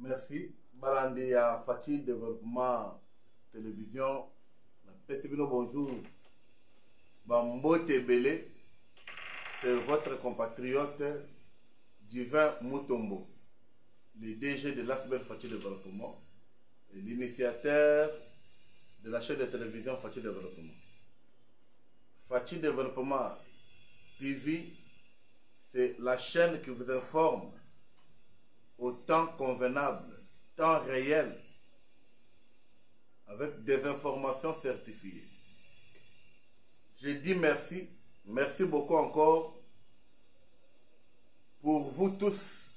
Merci. Balandi ya Fati Développement Télévision. Bonjour. Bambote Belé, c'est votre compatriote Divin Mutombo, le DG de l'Asbel Fati Développement et l'initiateur de la chaîne de télévision Fati Développement. Fati Développement TV, c'est la chaîne qui vous informe au temps convenable, temps réel, avec des informations certifiées. Je dis merci, merci beaucoup encore pour vous tous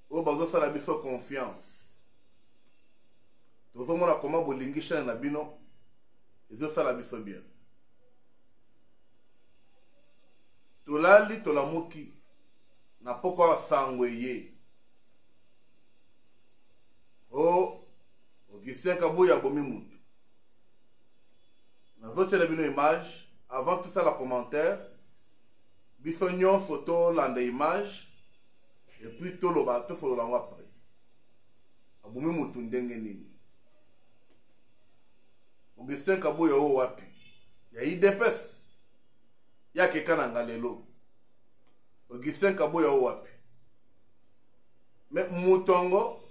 au bazo salabiso confiance. Tout le monde a comment bolingi chaîne na bino, ils salabiso bien. Tolali tolamuki na poko sangweye. Oh, Augustin Kabouya bomi mutu. Nous avons une image. Avant tout ça, la commentaire. Bisognon photo, l'ande image. Et puis tout le bateau, il faut l'envoyer après. Aboumi mutundenge nini. Augustin Kabouya o wapi. Ya idepes. Ya kekana ngalelo. Augustin Kabouya o wapi. Mais mutongo.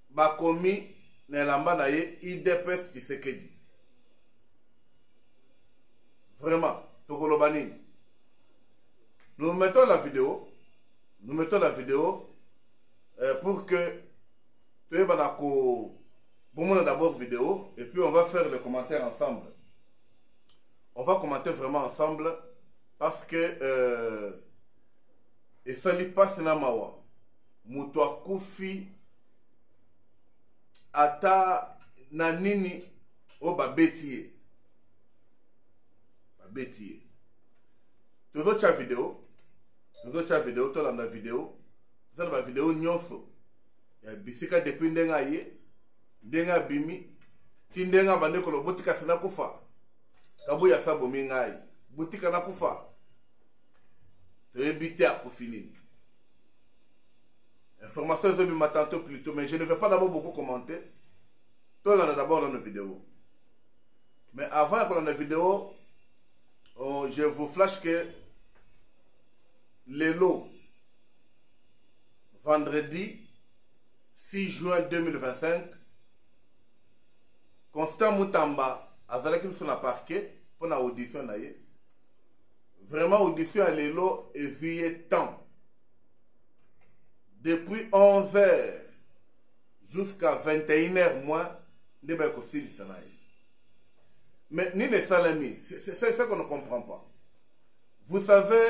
Bakomi nelamba na ye idepes Tshisekedi. Vraiment, Tokolobanine. Nous mettons la vidéo. Nous mettons la vidéo pour que tu aies d'abord vidéo et puis on va faire les commentaires ensemble. On va commenter vraiment ensemble parce que et ça n'est pas sinamawa. Mutoa kufi ata nanini o babetiye. Bétier. Tous autres vidéos, toi dans la vidéo, dans la vidéo nyonso. Ya bisika depuis ndenga ye, ndenga bimi, ti ndenga bande ko botika sina kufa. Kabu ya sabo mingai, botika na kufa. To ebité à kufini. Information de ma tantôt plus tôt, mais je ne vais pas d'abord beaucoup commenter. Toi là d'abord dans la vidéo. Mais avant qu'on ait la vidéo, je vous flash que les lots, vendredi 6 juin 2025, Constant Mutamba a sur la parquet pour la audition. Vraiment, audition à l'élo et vie temps. Depuis 11h jusqu'à 21h moins, de Bekossi Sanaï. Mais ni les salami, c'est ça qu'on ne comprend pas. Vous savez,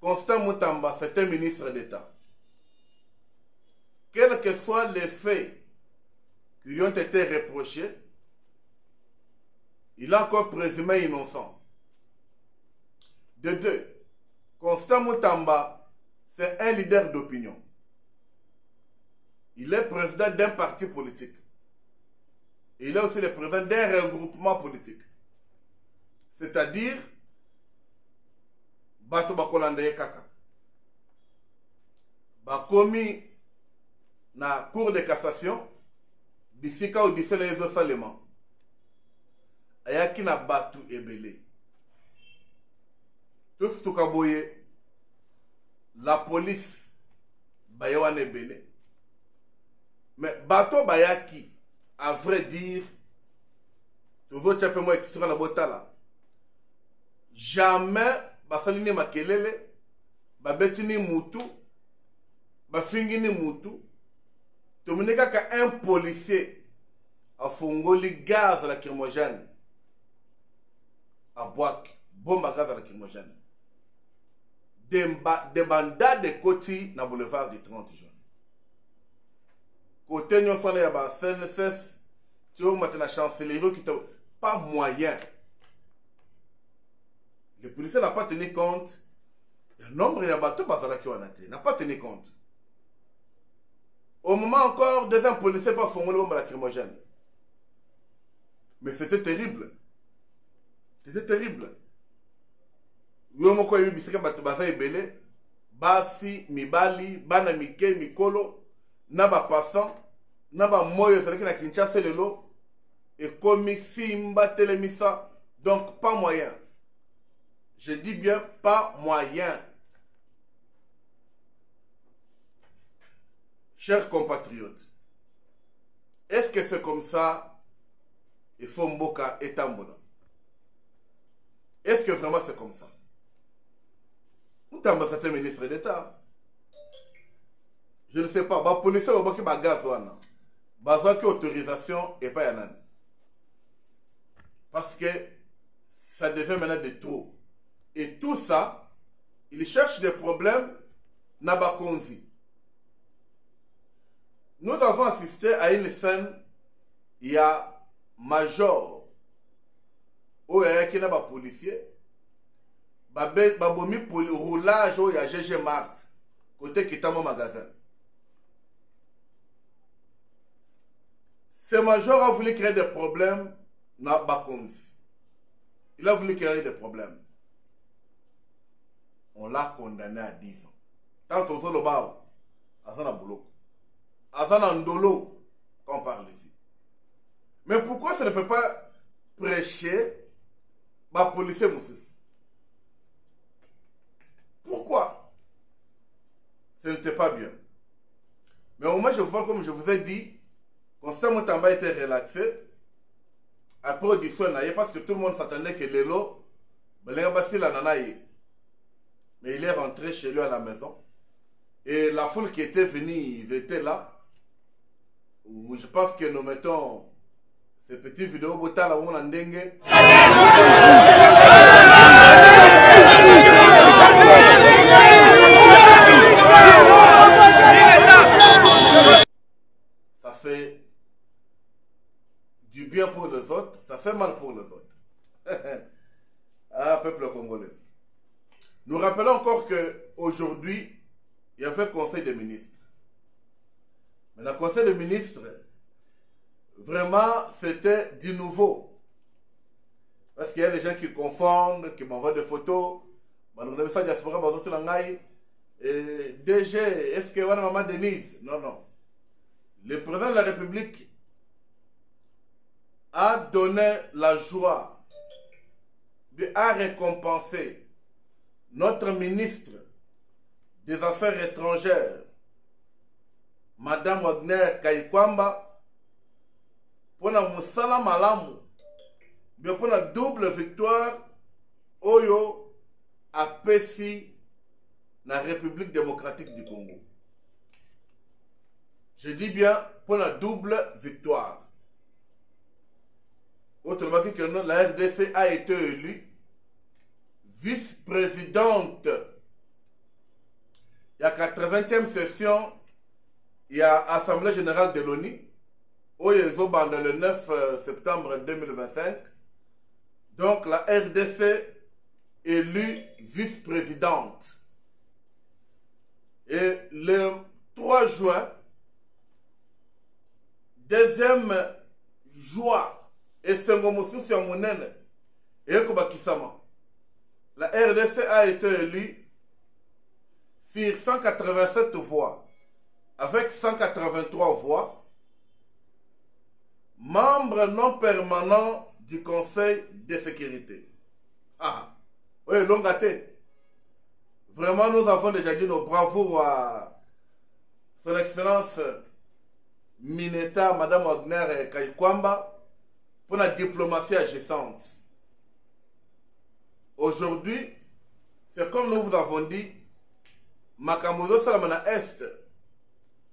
Constant Mutamba, c'est un ministre d'État. Quels que soient les faits qui lui ont été reprochés, il est encore présumé innocent. De deux, Constant Mutamba, c'est un leader d'opinion. Il est président d'un parti politique. Il est aussi le président d'un regroupement politique. C'est-à-dire, Bato Bakolande Kaka. Bakomi na cour de cassation, bisika ou bisele ezo salema. Ayaki na Batu Ebele. Tous tukaboye, la police Bayawan Ebele. Mais Bato Bayaki, à vrai dire, tu veux un peu moins extra la botala. Jamais, basalini makelele, babetini mutu, bafingini mutu, tu me n'as qu'un policier a fongoli gaz lacrymogène à Boak, bombe à gaz lacrymogène. Des bandades de Koti na boulevard du 30 juin. Côté nous faisons la CNSS, tu vois maintenant la chancellerie qui n'a pas moyen. Le policier n'a pas tenu compte. Le nombre de bateaux qui n'a pas tenu compte. Au moment encore, deuxième policier pas fondé le bombe lacrymogène. Mais c'était terrible. C'était terrible. basi mibali bana mike mikolo na ba passant na ba moyo ezalaki na Kinshasa lelo ekomi simba telemisa. Donc pas moyen, je dis bien pas moyen. Chers compatriotes, est-ce que c'est comme ça il faut Mboka et Tambola? Est-ce que vraiment c'est comme ça? Nous sommes ambassadeur ministre d'État. Je ne sais pas. Les policiers ont beaucoup de gaz. Ils ont autorisation et pas Yanan. Parce que ça devient maintenant de trop. Et tout ça, ils cherchent des problèmes dans Bakonzi. Nous avons assisté à une scène, il y a major, où il y a un policier, babomi pour le roulage où il y a GG Mart, côté qui est dans mon magasin. Ce major a voulu créer des problèmes dans Bakonzi. Il a voulu créer des problèmes. On l'a condamné à 10 ans. Tant aux autres, Azana Boulot. Azana Ndolo, quand on parle ici. Mais pourquoi ça ne peut pas prêcher ma policier Moussis? Pourquoi? Ce n'était pas bien. Mais au moins, je vois, comme je vous ai dit, Constant Moutamba était relaxé. Après audition, parce que tout le monde s'attendait que Lelo, mais il est rentré chez lui à la maison. Et la foule qui était venue, ils étaient là. Où je pense que nous mettons ces petites vidéos là où on a dengue. Ça fait du bien pour les autres, ça fait mal pour les autres. Ah, peuple congolais. Nous rappelons encore qu'aujourd'hui, il y avait un conseil des ministres. Mais le conseil des ministres, vraiment, c'était du nouveau. Parce qu'il y a des gens qui confondent, qui m'envoient des photos. DG, est-ce que maman Denise? Non, non. Le président de la République a donné la joie, a récompensé notre ministre des Affaires étrangères, Madame Wagner Kaikwamba, pour la Moussala Malamu, pour la double victoire, Oyo a Pessi, la République démocratique du Congo. Je dis bien pour la double victoire. Autrement dit que la RDC a été élue vice-présidente. Il y a 80e session, il y a Assemblée générale de l'ONU, où il y a le 9 septembre 2025. Donc la RDC élue vice-présidente. Et le 3 juin, deuxième joie, et Sengomosu Siamounene, et Kobakisama. La RDC a été élue sur 187 voix, avec 183 voix, membre non permanent du Conseil de sécurité. Ah, oui, Longaté. Vraiment, nous avons déjà dit nos bravos à Son Excellence Mineta, Madame Wagner Kaikwamba, pour la diplomatie agissante. Aujourd'hui, c'est comme nous vous avons dit, Makamozo Salamana Est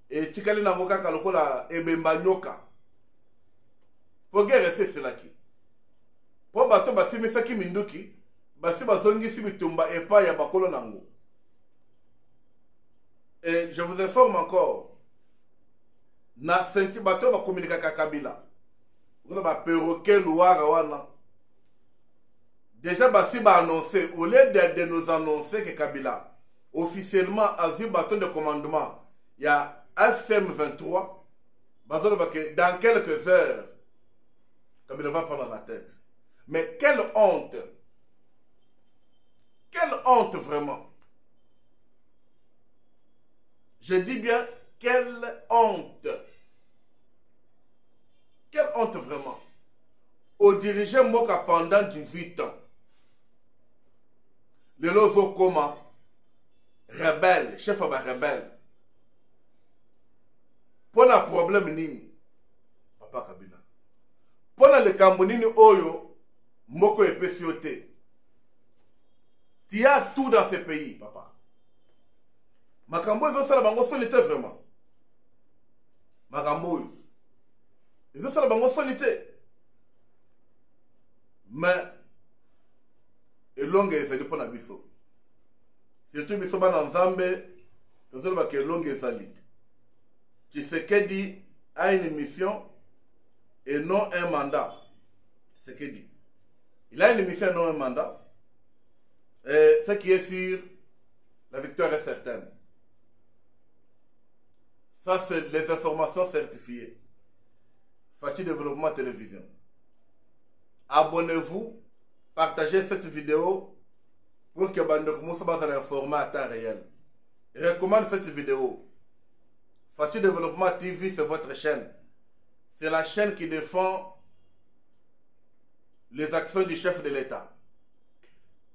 et Tikali Namoka Kalokola Ebemba Nyoka. Pour guérir cela qui. Pour bateau basimi saki minduki, basi basongi si bitumba et pas ya bakolo nango. Et je vous informe encore, na senti bateau ba communiquer Kabila. Vous ba perroquet Louara wana. Déjà basi ba annoncé, au lieu de nous annoncer que Kabila officiellement a vu bâton de commandement, il y a AFCM 23, dans quelques heures, Kabila va prendre la tête. Mais quelle honte! Quelle honte vraiment! Je dis bien, quelle honte. Quelle honte vraiment. Au dirigeant Moka pendant 18 ans. Le lozo Koma, rebelle, chef de rebelle. Pour un problème nini, Papa Kabila. Pour le Cambonini Oyo, Moko et Pessioté. Tu as tout dans ce pays, papa. Makambo, ils ont ça la bango solité vraiment. Makambo, ils ont ça la bango solité. Mais, et longue ezali pour la biso. Surtout biso ba na Nzambe, nous allons que longue ezali. Tshisekedi a une mission et non un mandat. Tshisekedi. Il a une mission et non un mandat. Et ce qui est sûr, la victoire est certaine. Ça, c'est les informations certifiées. Fati Développement Télévision. Abonnez-vous, partagez cette vidéo pour que Bandok Moussa soit informé à temps réel. Je recommande cette vidéo. Fati Développement TV, c'est votre chaîne. C'est la chaîne qui défend les actions du chef de l'État.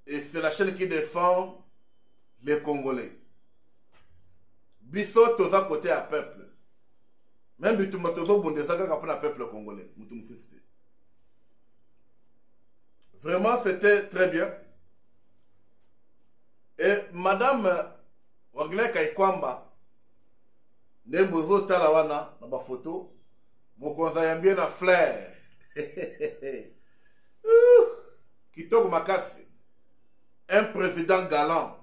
Et c'est la chaîne qui défend les Congolais. Biso toza côté à peuple. Même Bituma tozo bondezaka kapona peuple congolais. Vraiment, c'était très bien. Et Madame Wagner Kaikwamba, Nembozo Talawana, na ba photo, mokonza yambie na flair. Kitoko makasi. Un président galant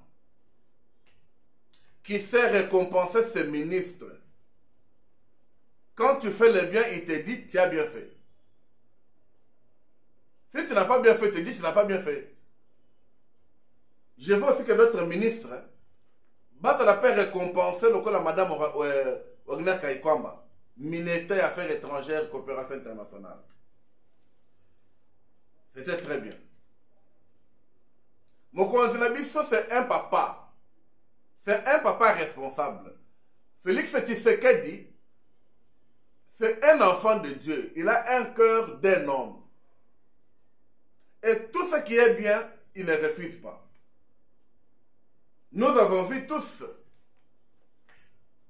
qui sait récompenser ses ministres. Quand tu fais le bien, il te dit tu as bien fait. Si tu n'as pas bien fait, il te dit tu n'as pas bien fait. Je veux aussi que notre ministre batte la paix récompenser le cas de Madame Wagner Kaikwamba, ministère des Affaires étrangères, coopération internationale. C'était très bien. Mokonzi Nabiso, c'est un papa. C'est un papa responsable. Félix Tshisekedi, c'est un enfant de Dieu. Il a un cœur d'un homme. Et tout ce qui est bien, il ne refuse pas. Nous avons vu tous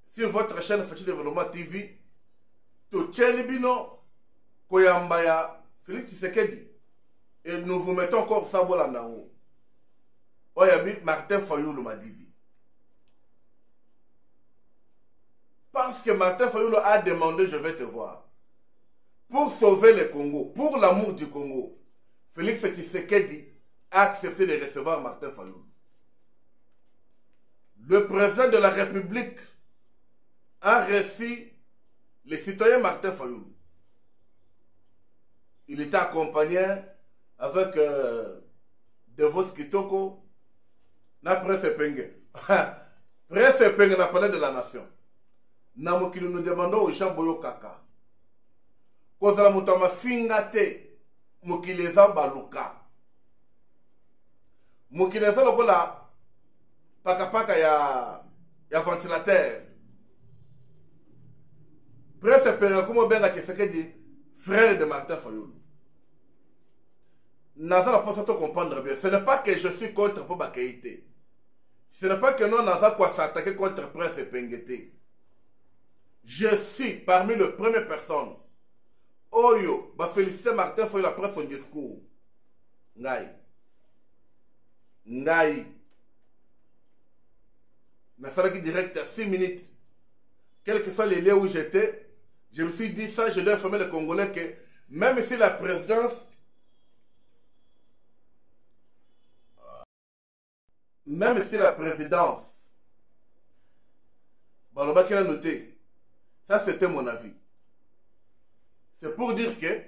sur votre chaîne Fati Développement TV, tout Tchelibino, Koyambaya, Félix Tshisekedi. Et nous vous mettons encore Sabola Nao. Oyabi Martin Fayoulou m'a dit. Parce que Martin Fayoulou a demandé, je vais te voir. Pour sauver le Congo, pour l'amour du Congo, Félix Tshisekedi a accepté de recevoir Martin Fayoulou. Le président de la République a reçu le citoyen Martin Fayoulou. Il était accompagné avec Devos Kitoko, na Presse Penge. Presse Penge n'a parlé de la nation. Namokili nous demandons au Jean Boyo Kaka. Kozala mutama fingate mukileza baluka. Mukileza lokola paka ya ventilateur. Presse Penge comme benga Tshisekedi frère de Martin Fayoulou. Naza pas ça comprendre bien. Ce n'est pas que je suis contre Boba Keïté. Ce n'est pas que non Naza quoi s'attaquer contre Presse Pengete. Je suis parmi les premières personnes. Oyo, va féliciter Martin Fayoulou après son discours. Ngai. Nasala qui direct à 6 minutes. Quel que soit les lieux où j'étais, je me suis dit ça, je dois informer les Congolais que même si la présidence Baloba qui l'a noté, ça c'était mon avis. C'est pour dire que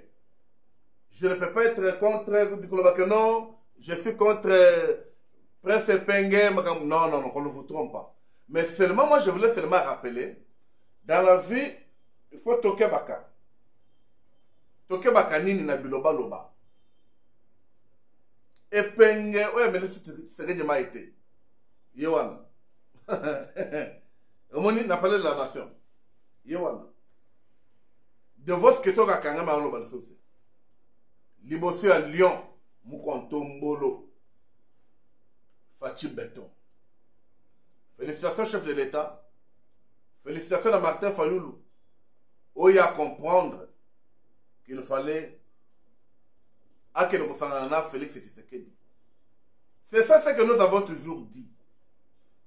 je ne peux pas être contre du Koloba, non, je suis contre Presse Penge, non, qu'on ne vous trompe pas. Mais seulement, moi je voulais seulement rappeler, dans la vie, il faut toquer baka. Toquer baka nini na biloba loba. Et Penge, ouais, mais c'est que j'ai été. Yohan. Omoni n'a parlé de la nation. Yewana. De vos que tu as kangama alo balsose. Libosi à Lyon, Mukontombolo, Fatih Béton. Félicitations chef de l'État. Félicitations à Martin Fayoulou. Où il y a à comprendre qu'il fallait à que nous fassions Félix Tshisekedi. C'est ça ce que nous avons toujours dit.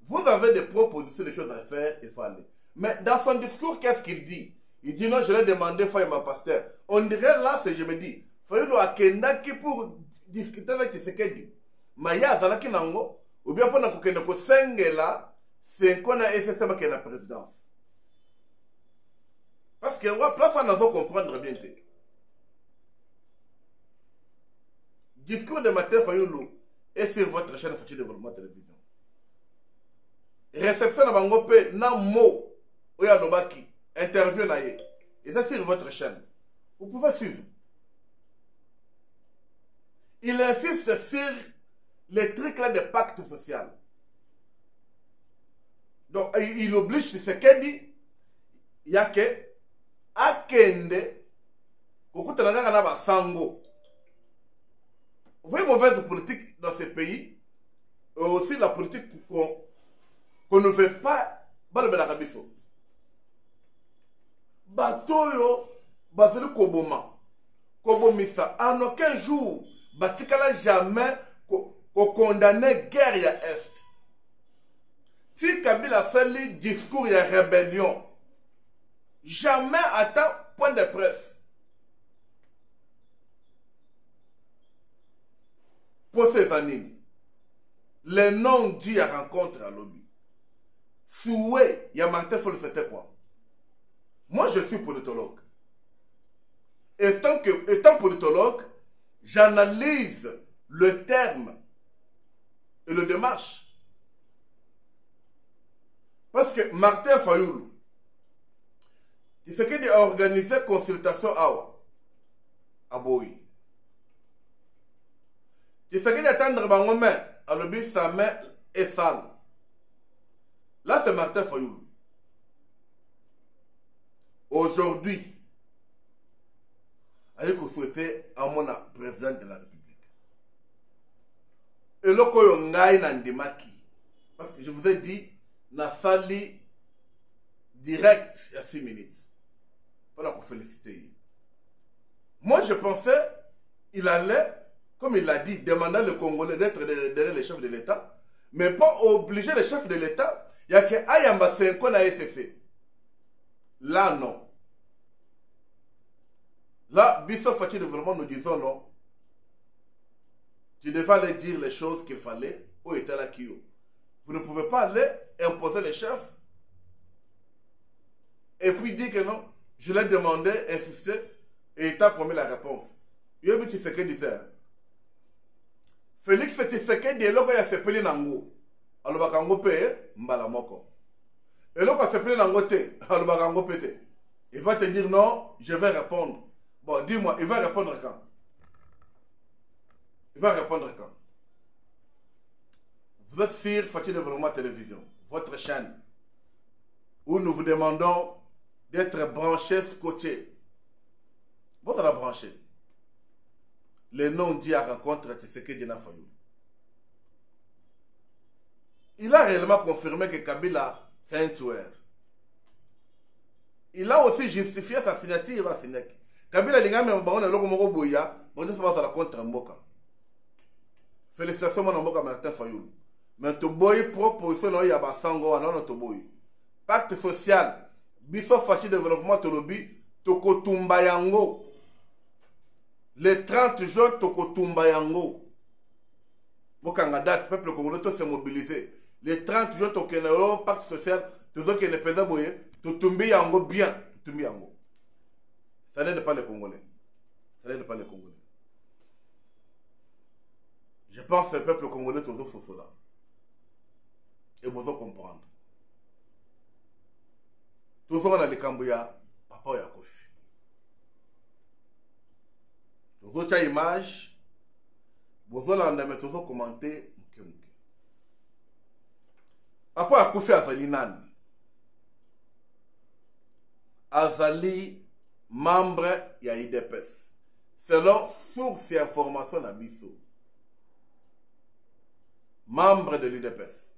Vous avez des propositions, des choses à faire, il faut aller. Mais dans son discours, qu'est-ce qu'il dit? Il dit non, je l'ai demandé, Fayema Pasteur. On dirait là, c'est je me dis, Fayoulou a kendaki pour discuter avec Tshisekedi. Maya Zalaki Nango, ou bien pour nous que Sengela, c'est qu'on a SSM qui est la présidence. Parce que la place, on doit comprendre bien. Discours de Martin Fayoulou est sur votre chaîne Fati Développement Télévision. Réception de Bangope, na mot, Oya Nobaki, interview naïe. Et ça sur votre chaîne. Vous pouvez suivre. Il insiste sur les trucs là de pacte social. Donc, il oblige Tshisekedi, il y a que Akende, Kokutanaga na Basango. Vous voyez mauvaise politique dans ces pays, et aussi la politique qu'on ne veut pas dans le Belarabiso. Batoyo, Baselu Koboma, Kobomisa, en aucun jour, Batikala jamais qu'on condamnait guerre à Est. Si Kabila fait le discours, il y a rébellion. Jamais atteint point de presse. Pour ces années, les noms dits à rencontre à l'objet. Souhait, il y a Martin Foll, c'était quoi? Moi, je suis politologue. Étant politologue, j'analyse le terme et le démarche. Parce que Martin Fayoulou, il s'est qu'il a organisé consultation à Boyi. Il s'est qu'il a attendre ma main, à l'objet sa main est sale. Là, c'est Martin Fayoulou. Aujourd'hui, avec vous souhaitez à mon président de la République. Et le Koyongaï Nandemaki. Parce que je vous ai dit, na sali direct à 6 minutes. Voilà qu'on félicite. Moi, je pensais il allait, comme il l'a dit, demander le Congolais d'être derrière les chefs de l'État, mais pas obliger les chefs de l'État. Il y a que Ayamba 5 ans à SCC. Là, non. Là, Bissau Fati Développement, nous disons non. Tu devais aller dire les choses qu'il fallait. Où était la Kyo? Vous ne pouvez pas aller imposer les chefs. Et puis dire que non. Je l'ai demandé, insisté, et il t'a promis la réponse. Il y a dit ce qu'il disait. Félix Tshisekedi est là quand il a fait peli nango. Alors bakango paye mbala moko. Et là quand il a fait peli nango te, alors bakango pete. Il va te dire non, je vais répondre. Bon, dis-moi, il va répondre quand? Il va répondre quand? Vous êtes sur Fati Développement Télévision, votre chaîne, où nous vous demandons d'être branchés scotchés. Vous allez brancher. Les noms dits à rencontre Tshisekedi na Fayoulou. Il a réellement confirmé que Kabila, c'est un tueur. Il a aussi justifié sa signature à Sinek. Kabila Lingame Mbona Loko Moko Boya, on dit ça la contre Mboka. Félicitations mon Mboka Martin Fayoulou. Mais to boy proposition no ya basango non to boy. Pacte social, Bissau Fati Développement Tolobi, Toko Tumbayango. Le 30 juin Toko Tumbayango. Bokanga date, peuple congolais tout se mobiliser. Le 30 juin Toko pacte social, tout ce qui ne peut pas boyer, tout Tumbayango bien, Tumbayango. Ça n'aide pas les Congolais. Ça n'aide pas les Congolais. Je pense que le peuple congolais tout sur cela. Et vous devez comprendre. Tout ça, on a les Cambouya, papa ya Kofi. Tout ça, image, vous allez tout ça commenter. Papa ya Kofi a Zalinan. azali membre ya IDPS selon source et information na biso membre de l'IDPS.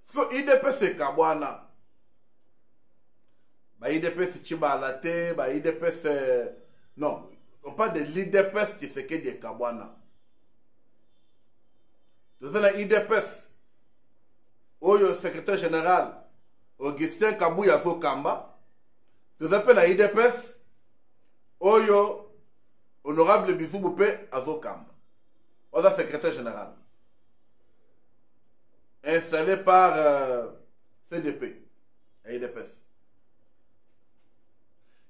Parce que IDPS c'est kabwana ba IDPS chibala te ba IDPS non, on parle de l'IDPS qui c'est que des kabwana. Nous avons l'IDPS oyo secrétaire général Augustin Kabuya Zokamba. Nous avons l'IDPS oyo honorable Bissouboupe Azokamba. Oza secrétaire général installé par CDP et IDPS.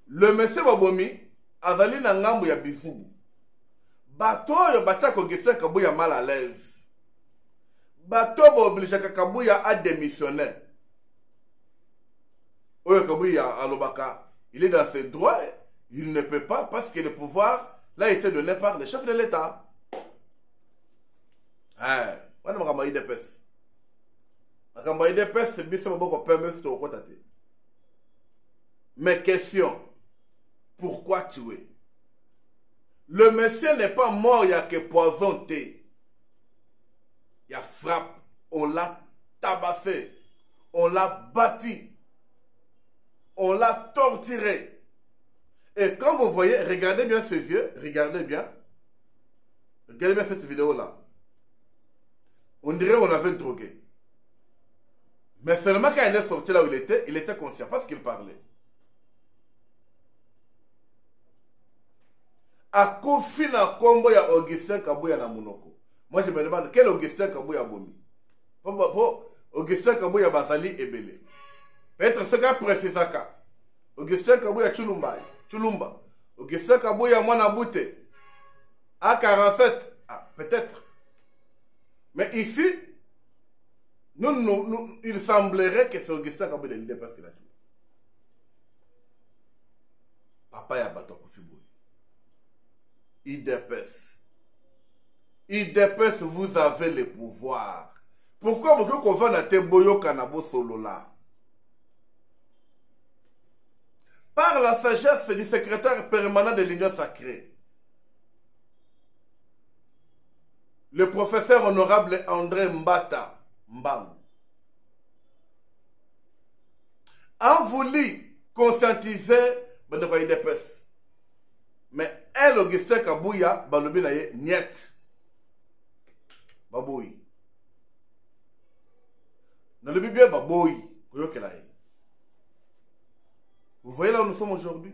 Le monsieur Babomi azali na ngambo ya Bissoubou. Bato oyo batako Augustin Kabuya mal à l'aise. Bato ba obligé Kabuya à démissionner. Oyo Kabuya alobaka, il est dans ses droits, il ne peut pas parce que le pouvoir l'a été donné par le chef de l'État. Wana makamba IDPS. Makamba IDPS biso boko pembe sto kotate. Mais question, pourquoi tuer? Le monsieur n'est pas mort, il y a que poison thé. Il y a frappe, on l'a tabassé, on l'a bâti, on l'a torturé. Et quand vous voyez, regardez bien ses yeux, regardez bien cette vidéo-là. On dirait qu'on avait drogué. Mais seulement quand il est sorti là où il était conscient parce qu'il parlait. A kofi na kombo ya Augustin Kabuya na Monoko. Moi je me demande quel Augustin Kabuya bomi. Augustin Kabuya bazali ebele. Peut-être ce gars précise ça. Augustin Kabuya Chulumba. Augustin Kabuya Mwana Bute. A47. Ah, peut-être. Mais ici, il semblerait que c'est Augustin Kabuya de l'IDPS qui l'a tué. Papa ya bato kufiboui. IDPS. IDPS, vous avez le pouvoir. Pourquoi vous qu'on va te boyo kanabo solo là? Par la sagesse du secrétaire permanent de l'Union sacrée, le professeur honorable André Mbata Mbang a voulu conscientiser Bandeko IDPS. Mais elle, Augustin Kabuya, Balobi naye, niet. Baboui. Dans le Bible, Baboui. Vous voyez là où nous sommes aujourd'hui?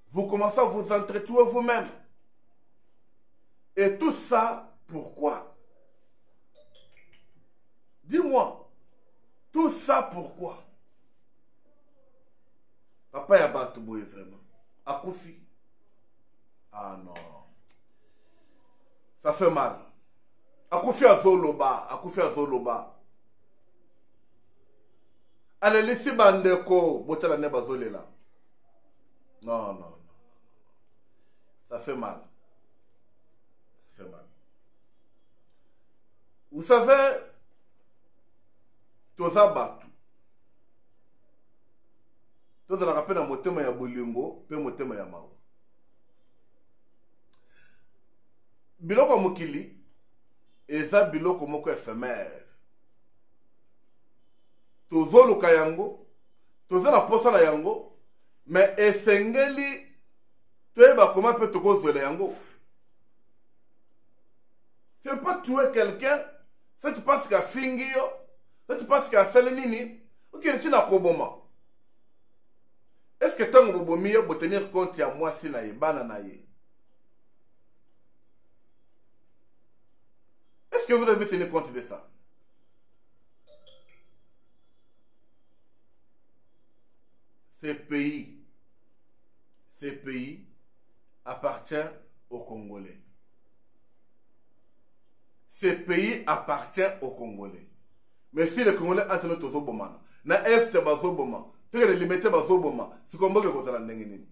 Vous commencez à vous entretuer vous-même. Et tout ça, pourquoi? Dis-moi. Tout ça, pourquoi? Papa Yabat Boye vraiment. Akoufi. Ah non. Ça fait mal. Akoufi Azoloba. Akoufi Azoloba. Allez, laissez Bandeko. Botala Nebazole là. Non, non, non. Ça fait mal. Ça fait mal. Vous savez, Toza Batu. Toza la rappelle à motema ya Bolingo, pe motema ya Mao. Biloko mokili, eza biloko moko éphémère. Tozo luka yango, toza na posa na yango, mais esengeli, toyeba comment peut toko zwele yango. C'est pas tuer quelqu'un, ça tu penses qu'à fingio, ça tu penses qu'à selenini, ou qu'il est na koboma. Est-ce que tant que vous pour tenir compte à moi si na yebana na ye? Est-ce que vous avez tenu compte de ça? Ce pays appartient aux Congolais. Ce pays appartient aux Congolais. Mais si les Congolais entrent au Zobomana, na Est Bazoboma, tu les limiter Bazoboma, c'est comme ça que vous allez.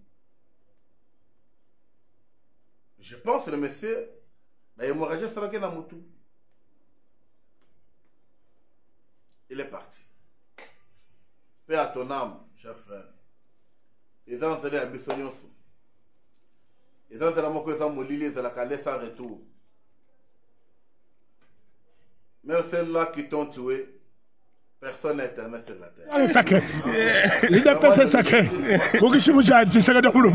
Je pense que le monsieur, la hémorragie sera qu'il a moutou. Il est parti. paix à ton âme, cher frère. Ils ont zélé à Bissoniosu. Ils ont zélé à Mokosa Moulili, ils ont calé sans retour. Même ceux-là qui t'ont tué, personne n'est éternel sur la terre. C'est sacré. L'idée c'est sacré. Pour que je me jette, c'est sacré de boulot.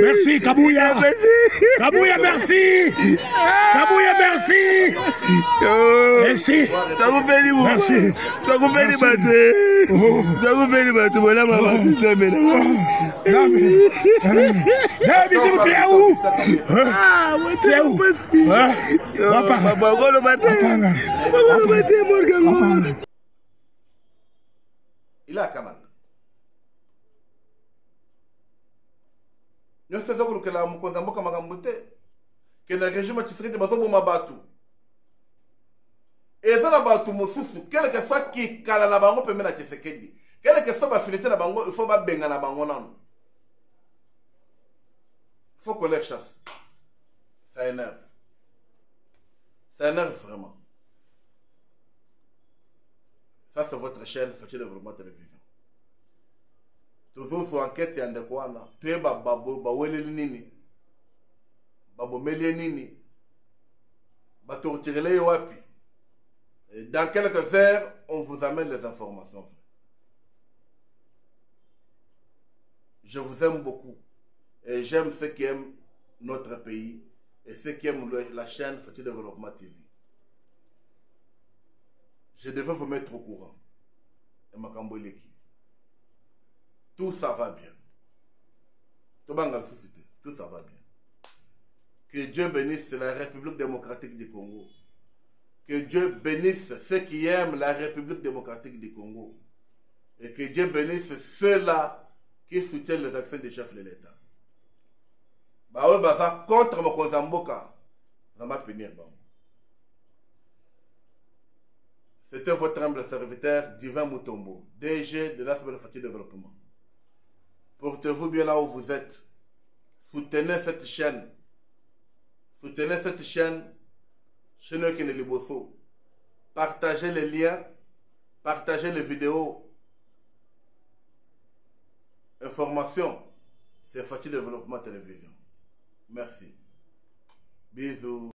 Merci, Kabouya. Kabouya, merci. Kabouya, merci. Merci. Merci. Il a Kananga. Nous faisons que la Mukonzamboka Magambute, que le régime Tshisekedi Basobo Mabatu. Et ça, la Batu Mosusu, quel que soit qui kala la bango peut mener Tshisekedi, quel que soit la finalité la bango, il faut pas benga la bango non. Il faut qu'on les chasse. Ça énerve. Ça énerve vraiment. Ça, c'est votre chaîne, Fati Développement Télévision. Toujours sur enquête, il y a des quoi là. Tu es babo, bawele nini. Babo melie nini. Bato tirele wapi. Dans quelques heures, on vous amène les informations. Je vous aime beaucoup. Et j'aime ceux qui aiment notre pays. Et ceux qui aiment la chaîne Fati Développement TV. Je devais vous mettre au courant. Et Makamboleki. Tout ça va bien. Tout ça va bien. Que Dieu bénisse la République démocratique du Congo. Que Dieu bénisse ceux qui aiment la République démocratique du Congo. Et que Dieu bénisse ceux-là qui soutiennent les actions des chefs de l'État. Bah oui, bah ça contre Mokonzamboka. Ça m'a péni. C'était votre humble serviteur, Divin Mutombo, DG de l'Assemblée Fati Développement. Portez-vous bien là où vous êtes. Soutenez cette chaîne. Soutenez cette chaîne. Chaîne Keneliboso. Partagez les liens. Partagez les vidéos. Information. C'est Fati Développement Télévision. Merci. Bisous.